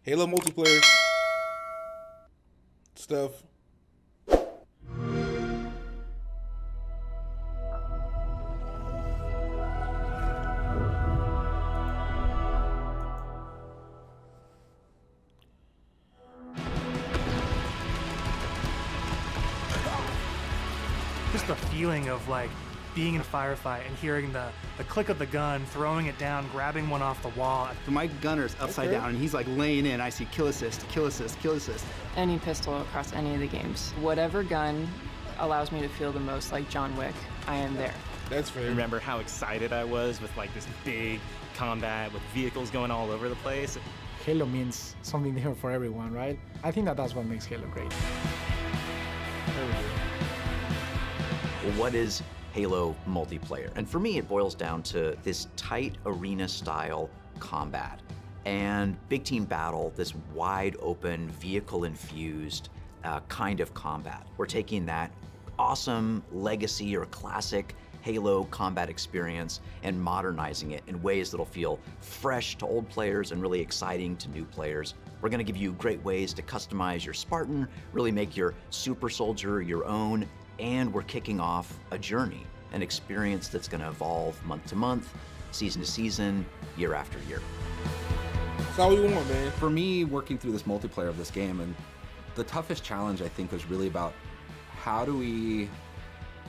Halo multiplayer stuff. Just the feeling of like being in a firefight and hearing the click of the gun, throwing it down, grabbing one off the wall. So my gunner's upside down and he's like laying in. I see kill assist, kill assist, kill assist. Any pistol across any of the games. Whatever gun allows me to feel the most like John Wick, I am there. That's fair. Remember how excited I was with like this big combat with vehicles going all over the place? Halo means something different for everyone, right? I think that's what makes Halo great. Well, what is Halo multiplayer? And for me, it boils down to this tight arena-style combat and big team battle, this wide open, vehicle-infused kind of combat. We're taking that awesome legacy or classic Halo combat experience and modernizing it in ways that'll feel fresh to old players and really exciting to new players. We're gonna give you great ways to customize your Spartan, really make your super soldier your own, and we're kicking off a journey, an experience that's gonna evolve month to month, season to season, year after year. That's all we want, man. For me, working through this multiplayer of this game, and the toughest challenge I think was really about how do we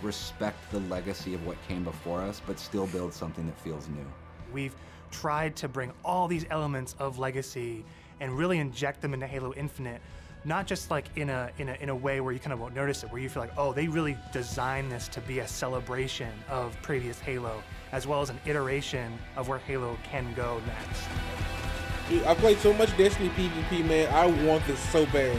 respect the legacy of what came before us, but still build something that feels new. We've tried to bring all these elements of legacy and really inject them into Halo Infinite, not just like in a way where you kind of won't notice it, where you feel like, oh, they really designed this to be a celebration of previous Halo, as well as an iteration of where Halo can go next. Dude, I played so much Destiny PvP, man. I want this so bad.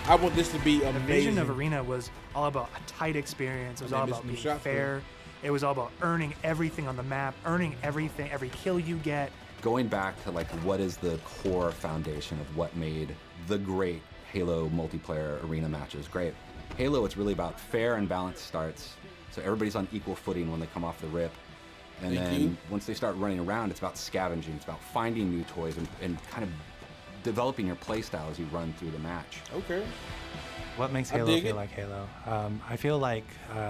I want this to be amazing. The vision of Arena was all about a tight experience. It was all about being fair. It was all about earning everything on the map, earning everything, every kill you get. Going back to like what is the core foundation of what made the great Halo multiplayer arena matches great. Halo, it's really about fair and balanced starts, so everybody's on equal footing when they come off the rip. And then once they start running around, it's about scavenging, it's about finding new toys and kind of developing your playstyle as you run through the match. Okay. What makes Halo feel like Halo? I feel like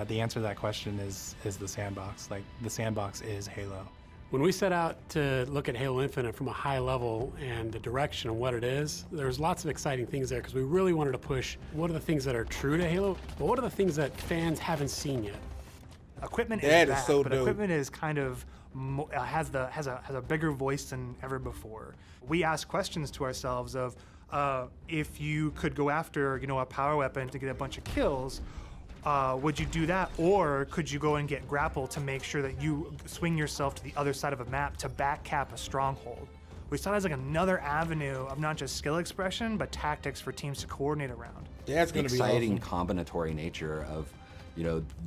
the answer to that question is the Sandbox. Like, the Sandbox is Halo. When we set out to look at Halo Infinite from a high level and the direction of what it is, there's lots of exciting things there because we really wanted to push what are the things that are true to Halo, but what are the things that fans haven't seen yet? Equipment is bad, but equipment is kind of has a bigger voice than ever before. We ask questions to ourselves of if you could go after a power weapon to get a bunch of kills, would you do that, or could you go and get grapple to make sure that you swing yourself to the other side of a map to back cap a stronghold? We saw it as like another avenue of not just skill expression, but tactics for teams to coordinate around. That's going to be exciting awesome. Combinatory nature of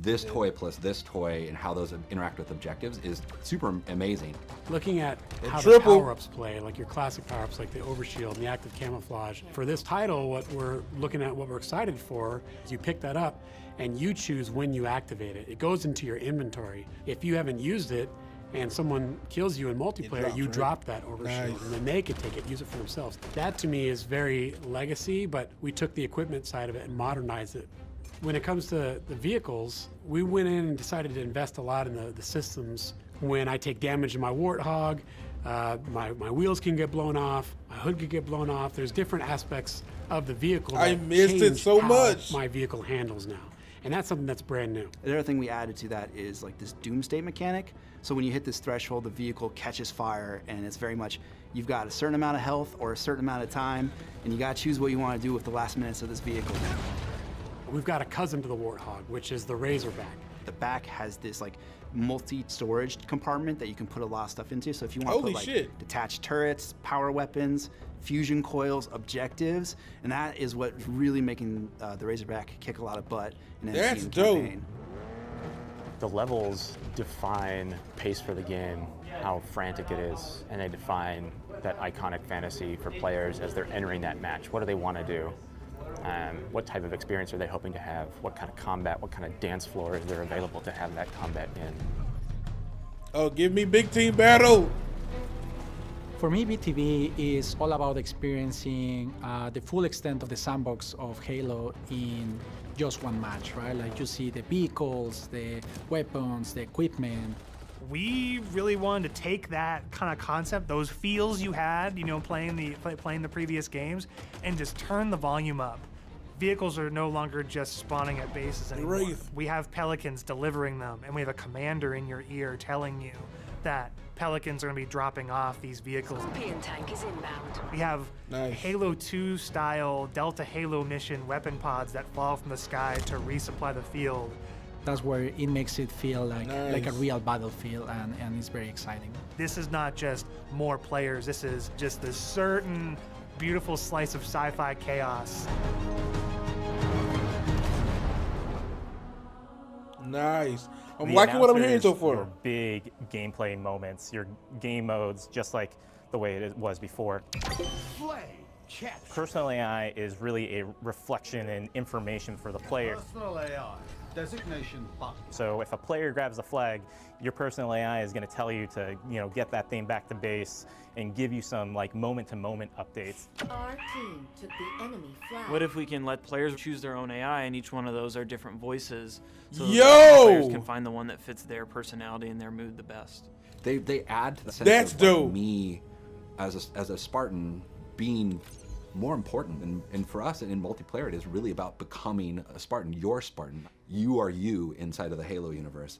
this toy plus this toy and how those interact with objectives is super amazing. Looking at how the power-ups play, like your classic power-ups like the overshield and the active camouflage. For this title, what we're looking at, what we're excited for, is you pick that up and you choose when you activate it. It goes into your inventory. If you haven't used it and someone kills you in multiplayer, you drop that overshield and then they can take it, use it for themselves. That to me is very legacy, but we took the equipment side of it and modernized it. When it comes to the vehicles, we went in and decided to invest a lot in the systems. When I take damage in my Warthog, my wheels can get blown off, my hood can get blown off. There's different aspects of the vehicle that I missed it so much. My vehicle handles now. And that's something that's brand new. The other thing we added to that is like this doomsday mechanic. So when you hit this threshold, the vehicle catches fire, and it's very much, you've got a certain amount of health or a certain amount of time, and you gotta choose what you wanna do with the last minutes of this vehicle. We've got a cousin to the Warthog, which is the Razorback. The back has this like multi-storage compartment that you can put a lot of stuff into. So if you want to put like detached turrets, power weapons, fusion coils, objectives, and that is what's really making the Razorback kick a lot of butt in any campaign. The levels define pace for the game, how frantic it is, and they define that iconic fantasy for players as they're entering that match. What do they want to do? What type of experience are they hoping to have? What kind of combat, what kind of dance floor is there available to have that combat in? Oh, give me big team battle. For me, BTB is all about experiencing the full extent of the sandbox of Halo in just one match, right? Like you see the vehicles, the weapons, the equipment. We really wanted to take that kind of concept, those feels you had, playing the previous games, and just turn the volume up. Vehicles are no longer just spawning at bases anymore. We have Pelicans delivering them, and we have a commander in your ear telling you that Pelicans are going to be dropping off these vehicles. European tank is inbound. We have Halo 2 style Delta Halo mission weapon pods that fall from the sky to resupply the field. That's where it makes it feel like a real battlefield, and it's very exciting. This is not just more players, this is just this certain beautiful slice of sci-fi chaos. Nice. I'm liking what I'm hearing so far. Your big gameplay moments, your game modes, just like the way it was before. Personal AI is really a reflection and information for the player. Personal AI. Designation button. So if a player grabs the flag, your personal AI is going to tell you to, get that thing back to base and give you some moment-to-moment updates. Our team took the enemy flag. What if we can let players choose their own AI, and each one of those are different voices, so that players can find the one that fits their personality and their mood the best? They add to the sense of me as a Spartan being more important, and for us in multiplayer, it is really about becoming a Spartan. You're Spartan. You are you inside of the Halo universe.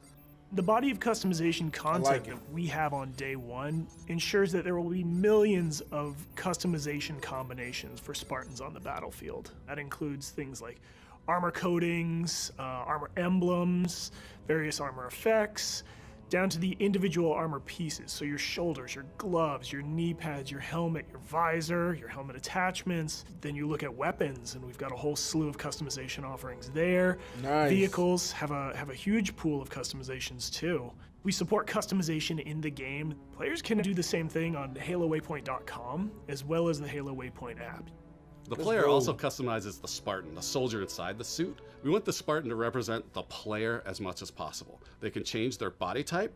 The body of customization content that we have on day one ensures that there will be millions of customization combinations for Spartans on the battlefield. That includes things like armor coatings, armor emblems, various armor effects, down to the individual armor pieces. So your shoulders, your gloves, your knee pads, your helmet, your visor, your helmet attachments. Then you look at weapons, and we've got a whole slew of customization offerings there. Nice. Vehicles have a huge pool of customizations too. We support customization in the game. Players can do the same thing on HaloWaypoint.com as well as the Halo Waypoint app. The player also customizes the Spartan, the soldier inside the suit. We want the Spartan to represent the player as much as possible. They can change their body type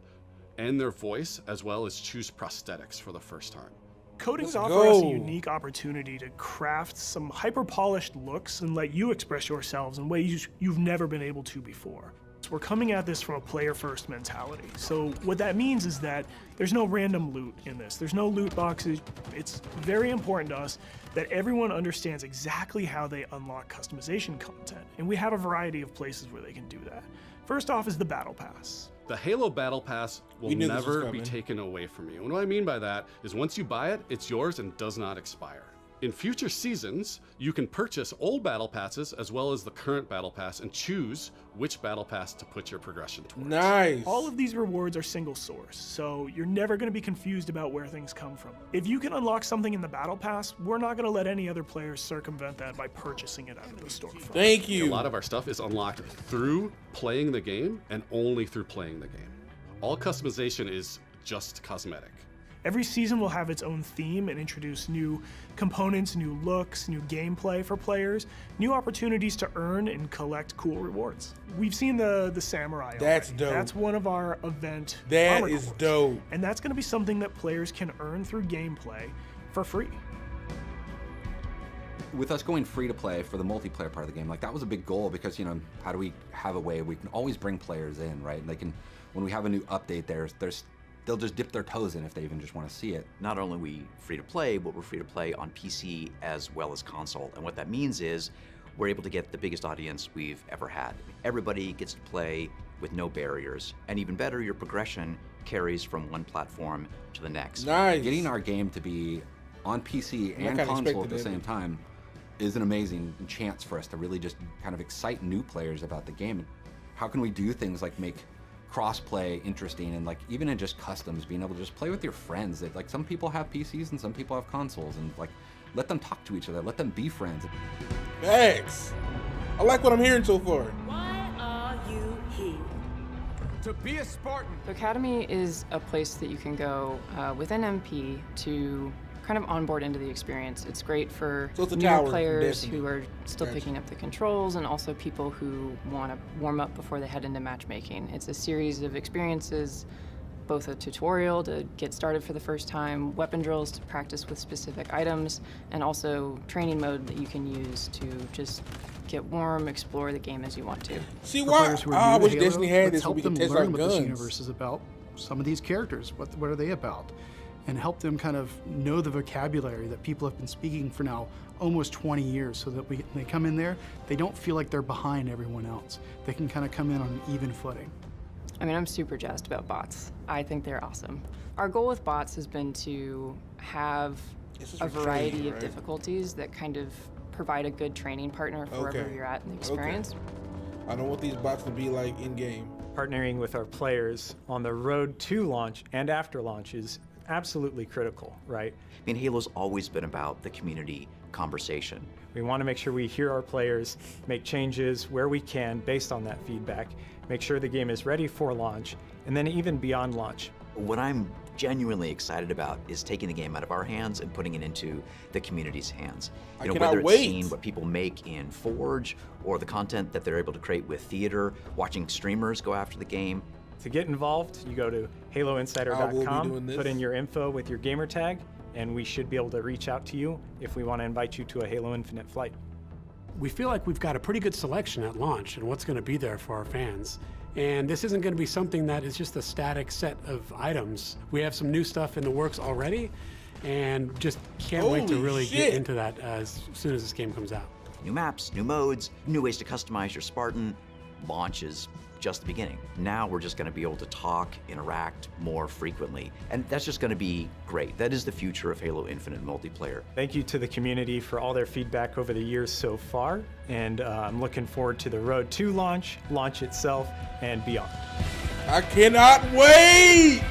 and their voice, as well as choose prosthetics for the first time. Coatings offer us a unique opportunity to craft some hyper-polished looks and let you express yourselves in ways you've never been able to before. We're coming at this from a player-first mentality. So what that means is that there's no random loot in this. There's no loot boxes. It's very important to us that everyone understands exactly how they unlock customization content. And we have a variety of places where they can do that. First off is the Battle Pass. The Halo Battle Pass will never be taken away from you. And what I mean by that is once you buy it, it's yours and does not expire. In future seasons, you can purchase old battle passes as well as the current battle pass and choose which battle pass to put your progression towards. Nice. All of these rewards are single source, so you're never going to be confused about where things come from. If you can unlock something in the battle pass, we're not going to let any other players circumvent that by purchasing it out of the storefront. Thank you. A lot of our stuff is unlocked through playing the game and only through playing the game. All customization is just cosmetic. Every season will have its own theme and introduce new components, new looks, new gameplay for players, new opportunities to earn and collect cool rewards. We've seen the Samurai That's already. dope. That's one of our event That armor is cores. dope. And that's going to be something that players can earn through gameplay for free. With us going free to play for the multiplayer part of the game, that was a big goal because, how do we have a way we can always bring players in, right? They can, when we have a new update, they'll just dip their toes in if they even just want to see it. Not only are we free to play, but we're free to play on PC as well as console. And what that means is we're able to get the biggest audience we've ever had. Everybody gets to play with no barriers. And even better, your progression carries from one platform to the next. Nice. Getting our game to be on PC and console at the same time is an amazing chance for us to really just kind of excite new players about the game. How can we do things like make cross-play interesting, and even in just customs, being able to just play with your friends. That some people have PCs and some people have consoles, and let them talk to each other, let them be friends. Thanks. I like what I'm hearing so far. Why are you here? To be a Spartan. The Academy is a place that you can go within MP to kind of onboard into the experience. It's great for new players who are still picking up the controls, and also people who want to warm up before they head into matchmaking. It's a series of experiences both a tutorial to get started for the first time, weapon drills to practice with specific items, and also training mode that you can use to just get warm, explore the game as you want to. See why I wish Destiny had this so we could test our guns. What this universe is about, some of these characters, what are they about? And help them kind of know the vocabulary that people have been speaking for now almost 20 years, so that when they come in there, they don't feel like they're behind everyone else. They can kind of come in on an even footing. I mean, I'm super jazzed about bots. I think they're awesome. Our goal with bots has been to have a variety of difficulties that kind of provide a good training partner for wherever you're at in the experience. I don't want these bots to be like in-game. Partnering with our players on the road to launch and after launch is absolutely critical, right? I mean, Halo's always been about the community conversation. We want to make sure we hear our players, make changes where we can based on that feedback, make sure the game is ready for launch, and then even beyond launch. What I'm genuinely excited about is taking the game out of our hands and putting it into the community's hands. You know, whether it's seeing what people make in Forge or the content that they're able to create with theater, watching streamers go after the game. To get involved, you go to haloinsider.com, put in your info with your gamer tag, and we should be able to reach out to you if we want to invite you to a Halo Infinite flight. We feel like we've got a pretty good selection at launch and what's going to be there for our fans. And this isn't going to be something that is just a static set of items. We have some new stuff in the works already, and just can't wait to really get into that as soon as this game comes out. New maps, new modes, new ways to customize your Spartan. Launch is just the beginning. Now we're just going to be able to talk, interact more frequently, and that's just going to be great. That is the future of Halo Infinite multiplayer. Thank you to the community for all their feedback over the years so far, and I'm looking forward to the road to launch, launch itself, and beyond. I cannot wait!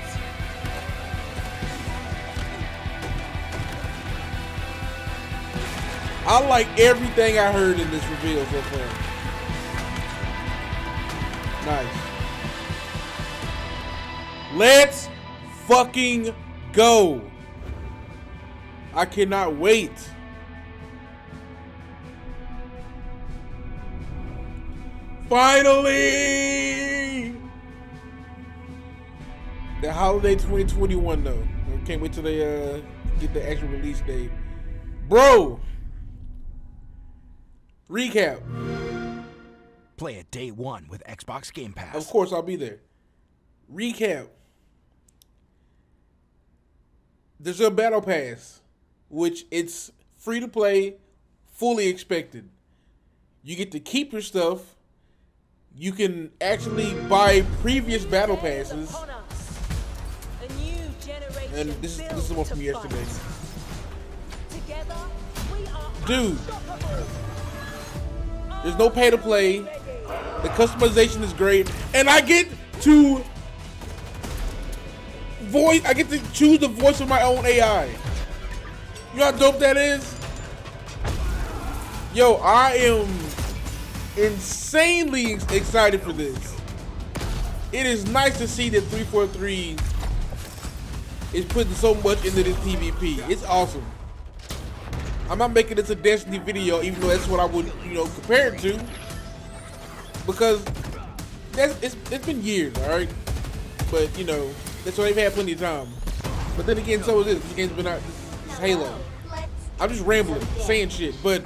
I like everything I heard in this reveal so far. Nice. Let's fucking go. I cannot wait. Finally! The holiday 2021 though. I can't wait till they get the actual release date. Bro! Recap. Play it day one with Xbox Game Pass. Of course, I'll be there. Recap. There's a battle pass, which it's free to play, fully expected. You get to keep your stuff. You can actually buy previous battle passes. And this is the one from yesterday. Dude, there's no pay to play. The customization is great, and I get to choose the voice of my own AI. You know how dope that is? Yo, I am insanely excited for this. It is nice to see that 343 is putting so much into this PvP. It's awesome. I'm not making this a Destiny video, even though that's what I would, compare it to. Because it's been years, all right? But, that's why they've had plenty of time. But then again, so is this. This game's been out. This is Halo. I'm just rambling, saying shit. But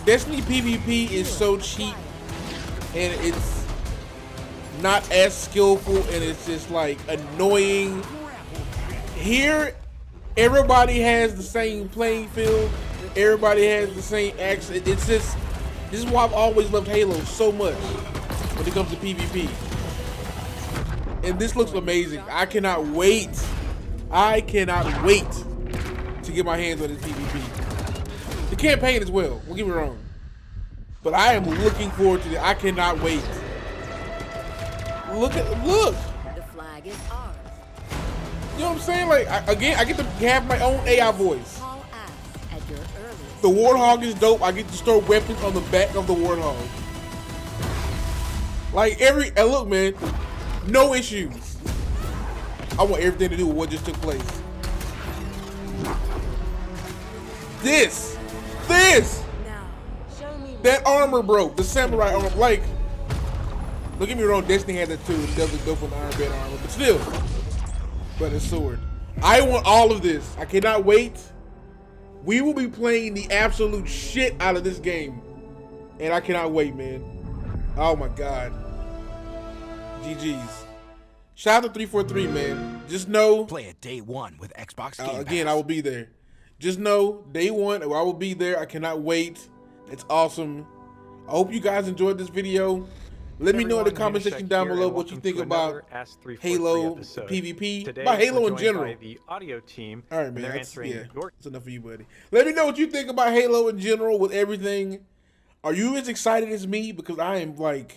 Destiny PvP is so cheap, and it's not as skillful, and it's just like annoying. Here, everybody has the same playing field. Everybody has the same accent. It's just, this is why I've always loved Halo so much when it comes to PvP. And this looks amazing. I cannot wait. I cannot wait to get my hands on this PvP. The campaign as well, don't get me wrong. But I am looking forward to it. I cannot wait. Look. The flag is ours. You know what I'm saying? Like, I get to have my own AI voice. The Warthog is dope. I get to store weapons on the back of the Warthog. Like, and look, man, no issues. I want everything to do with what just took place. This. That armor broke. The samurai armor. Like, Don't get me wrong, Destiny has that too. It does look dope on the Iron Band armor, but still. But a sword. I want all of this. I cannot wait. We will be playing the absolute shit out of this game. And I cannot wait, man. Oh my God. GG's. Shout out to 343, man. Just know. Play it day one with Xbox Game Pass. Again, I will be there. Just know, day one, I will be there. I cannot wait. It's awesome. I hope you guys enjoyed this video. Let me know in the comment section down below what you think about Halo PvP, about Halo in general. The audio team. All right, man. That's enough for you, buddy. Let me know what you think about Halo in general with everything. Are you as excited as me? Because I am like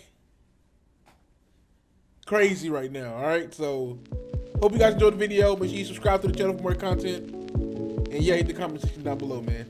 crazy right now. All right, so hope you guys enjoyed the video. Make sure you subscribe to the channel for more content. And yeah, hit the comment section down below, man.